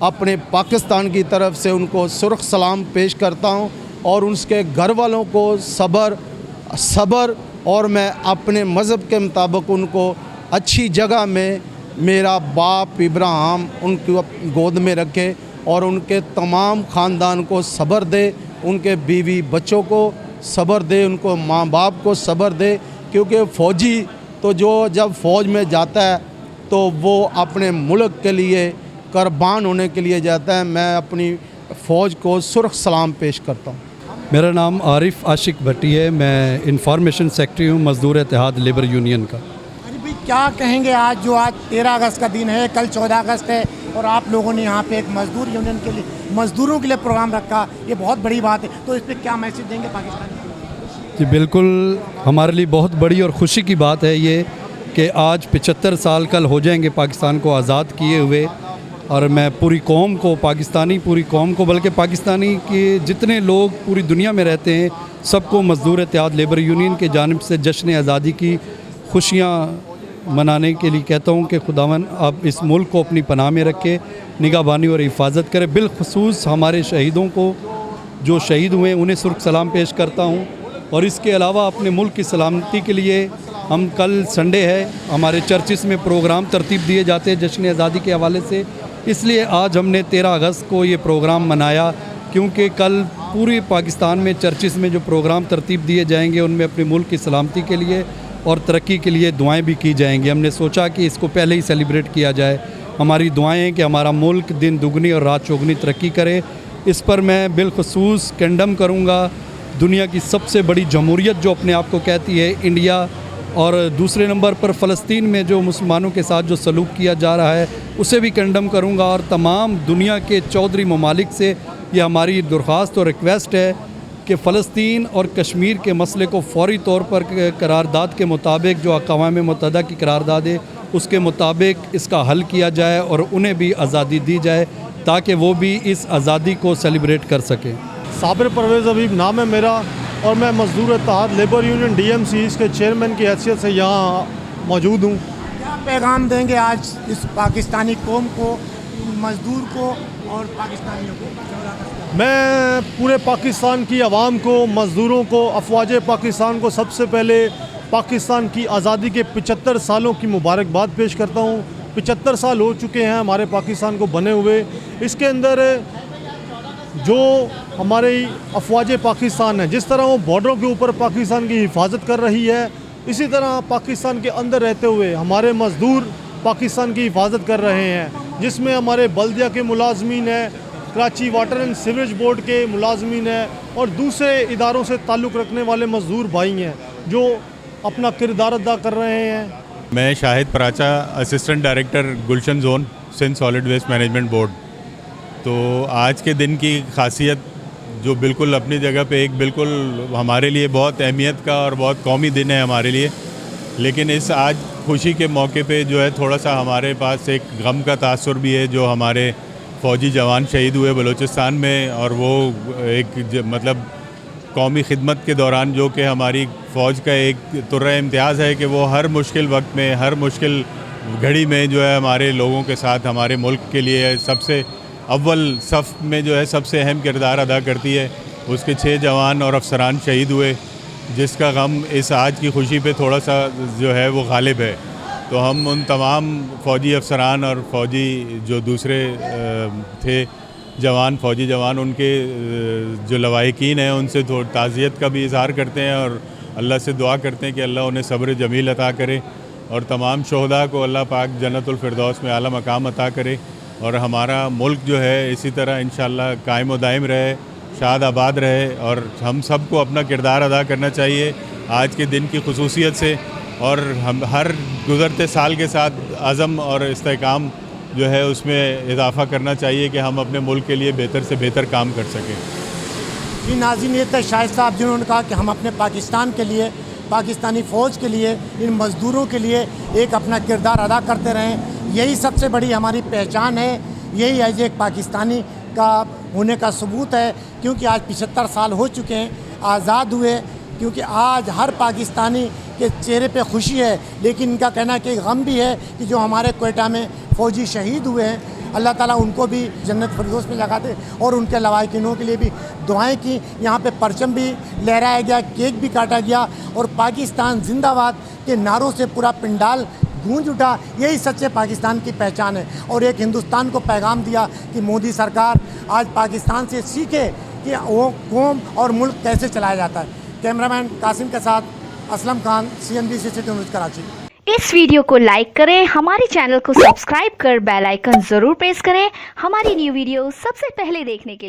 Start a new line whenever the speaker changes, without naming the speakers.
اپنے پاکستان کی طرف سے ان کو سرخ سلام پیش کرتا ہوں اور ان کے گھر والوں کو صبر اور میں اپنے مذہب کے مطابق ان کو اچھی جگہ میں میرا باپ ابراہیم ان کو گود میں رکھے اور ان کے تمام خاندان کو صبر دے، ان کے بیوی بچوں کو صبر دے، ان کو ماں باپ کو صبر دے، کیونکہ فوجی تو جب فوج میں جاتا ہے تو وہ اپنے ملک کے لیے قربان ہونے کے لیے جاتا ہے۔ میں اپنی فوج کو سرخ سلام پیش کرتا ہوں۔
میرا نام عارف عاشق بھٹی ہے، میں انفارمیشن سیکرٹری ہوں مزدور اتحاد لیبر یونین کا۔
ارے بھائی کیا کہیں گے آج 13 اگست کا دن ہے، کل 14 اگست ہے اور آپ لوگوں نے یہاں پہ ایک مزدور یونین کے لیے مزدوروں کے لیے پروگرام رکھا، یہ بہت بڑی بات ہے، تو اس پہ کیا میسج دیں گے پاکستان کو؟
جی بالکل، ہمارے لیے بہت بڑی اور خوشی کی بات ہے یہ کہ آج 75 سال کل ہو جائیں گے پاکستان کو آزاد کیے ہوئے، اور میں پوری قوم کو بلکہ پاکستانی کے جتنے لوگ پوری دنیا میں رہتے ہیں سب کو مزدور اتحاد لیبر یونین کے جانب سے جشن آزادی کی خوشیاں منانے کے لیے کہتا ہوں کہ خداوند آپ اس ملک کو اپنی پناہ میں رکھے، نگہبانی اور حفاظت کرے۔ بالخصوص ہمارے شہیدوں کو جو شہید ہوئے انہیں سرخ سلام پیش کرتا ہوں، اور اس کے علاوہ اپنے ملک کی سلامتی کے لیے ہم کل سنڈے ہے، ہمارے چرچز میں پروگرام ترتیب دیے جاتے ہیں جشن آزادی کے حوالے سے، اس لیے آج ہم نے 13 اگست کو یہ پروگرام منایا، کیونکہ کل پوری پاکستان میں چرچز میں جو پروگرام ترتیب دیے جائیں گے ان میں اپنے ملک کی سلامتی کے لیے اور ترقی کے لیے دعائیں بھی کی جائیں گی۔ ہم نے سوچا کہ اس کو پہلے ہی سیلیبریٹ کیا جائے، ہماری دعائیں ہیں کہ ہمارا ملک دن دگنی اور رات چوگنی ترقی کرے۔ اس پر میں بالخصوص کنڈم کروں گا دنیا کی سب سے بڑی جمہوریت جو اپنے آپ کو کہتی ہے انڈیا، اور دوسرے نمبر پر فلسطین میں جو مسلمانوں کے ساتھ جو سلوک کیا جا رہا ہے اسے بھی کنڈم کروں گا، اور تمام دنیا کے چودھری ممالک سے یہ ہماری درخواست اور ریکویسٹ ہے کہ فلسطین اور کشمیر کے مسئلے کو فوری طور پر قرارداد کے مطابق جو اقوام متحدہ کی قرارداد ہے اس کے مطابق اس کا حل کیا جائے اور انہیں بھی آزادی دی جائے تاکہ وہ بھی اس آزادی کو سیلیبریٹ کر سکیں۔
صابر پرویز حبیب نام ہے میرا، اور میں مزدور اتحاد labour union D M C اس کے چیئرمین کی حیثیت سے یہاں موجود ہوں۔
کیا پیغام دیں گے آج اس پاکستانی قوم کو، مزدور کو اور پاکستانیوں کو؟
میں پورے پاکستان کی عوام کو، مزدوروں کو، افواج پاکستان کو سب سے پہلے پاکستان کی آزادی کے 75 سالوں کی مبارکباد پیش کرتا ہوں۔ 75 سال ہو چکے ہیں ہمارے پاکستان کو بنے ہوئے۔ اس کے اندر جو ہماری افواج پاکستان ہے، جس طرح وہ بارڈروں کے اوپر پاکستان کی حفاظت کر رہی ہے، اسی طرح پاکستان کے اندر رہتے ہوئے ہمارے مزدور پاکستان کی حفاظت کر رہے ہیں، جس میں ہمارے بلدیہ کے ملازمین ہیں، Karachi water and sewerage board کے ملازمین ہیں، اور دوسرے اداروں سے تعلق رکھنے والے مزدور بھائی ہیں جو اپنا کردار ادا کر رہے ہیں۔
میں Shahid Paracha, assistant director Gulshan zone Sindh solid waste management board. تو آج کے دن کی خاصیت جو بالکل اپنی جگہ پہ ایک بالکل ہمارے لیے بہت اہمیت کا اور بہت قومی دن ہے ہمارے لیے، لیکن اس آج خوشی کے موقع پہ جو ہے تھوڑا سا ہمارے پاس ایک غم کا تاثر بھی ہے، جو ہمارے فوجی جوان شہید ہوئے بلوچستان میں، اور وہ ایک مطلب قومی خدمت کے دوران جو کہ ہماری فوج کا ایک ترہ امتیاز ہے کہ وہ ہر مشکل وقت میں، ہر مشکل گھڑی میں جو ہے ہمارے لوگوں کے ساتھ ہمارے ملک کے لیے سب سے اول صف میں جو ہے سب سے اہم کردار ادا کرتی ہے۔ اس کے 6 جوان اور افسران شہید ہوئے، جس کا غم اس آج کی خوشی پہ تھوڑا سا جو ہے وہ غالب ہے۔ تو ہم ان تمام فوجی افسران اور فوجی جو دوسرے تھے فوجی جوان، ان کے جو لواحقین ہیں ان سے تعزیت کا بھی اظہار کرتے ہیں، اور اللہ سے دعا کرتے ہیں کہ اللہ انہیں صبر جمیل عطا کرے، اور تمام شہداء کو اللہ پاک جنت الفردوس میں اعلیٰ مقام عطا کرے، اور ہمارا ملک جو ہے اسی طرح انشاءاللہ قائم و دائم رہے، شاد آباد رہے، اور ہم سب کو اپنا کردار ادا کرنا چاہیے آج کے دن کی خصوصیت سے، اور ہم ہر گزرتے سال کے ساتھ عزم اور استحکام جو ہے اس میں اضافہ کرنا چاہیے کہ ہم اپنے ملک کے لیے بہتر سے بہتر کام کر سکیں۔
جی ناظرین، یہ تھے شاہد صاحب جنہوں نے کہا کہ ہم اپنے پاکستان کے لیے، پاکستانی فوج کے لیے، ان مزدوروں کے لیے ایک اپنا کردار ادا کرتے رہیں۔ یہی سب سے بڑی ہماری پہچان ہے، یہی ایز ایک پاکستانی کا ہونے کا ثبوت ہے، کیونکہ آج 75 سال ہو چکے ہیں آزاد ہوئے، کیونکہ آج ہر پاکستانی کے چہرے پہ خوشی ہے، لیکن ان کا کہنا ہے کہ غم بھی ہے کہ جو ہمارے کوئٹہ میں فوجی شہید ہوئے ہیں، اللہ تعالیٰ ان کو بھی جنت فردوس میں جگہ دے اور ان کے لواحقینوں کے لیے بھی دعائیں کی. یہاں پہ پرچم بھی لہرایا گیا, کیک بھی کاٹا گیا اور پاکستان زندہ باد کے نعروں سے پورا پنڈال گونج اٹھا. یہی سچے پاکستان کی پہچان ہے اور ایک ہندوستان کو پیغام دیا کہ مودی سرکار آج پاکستان سے سیکھے کہ وہ قوم اور ملک کیسے چلایا جاتا ہے. کیمرامین قاسم کے ساتھ Aslam Khan, CNBC city news Karachi.
اس ویڈیو کو لائک کریں, ہمارے چینل کو سبسکرائب کر بیل آئیکن ضرور پریس کریں ہماری نیو ویڈیو سب سے پہلے دیکھنے کے لیے.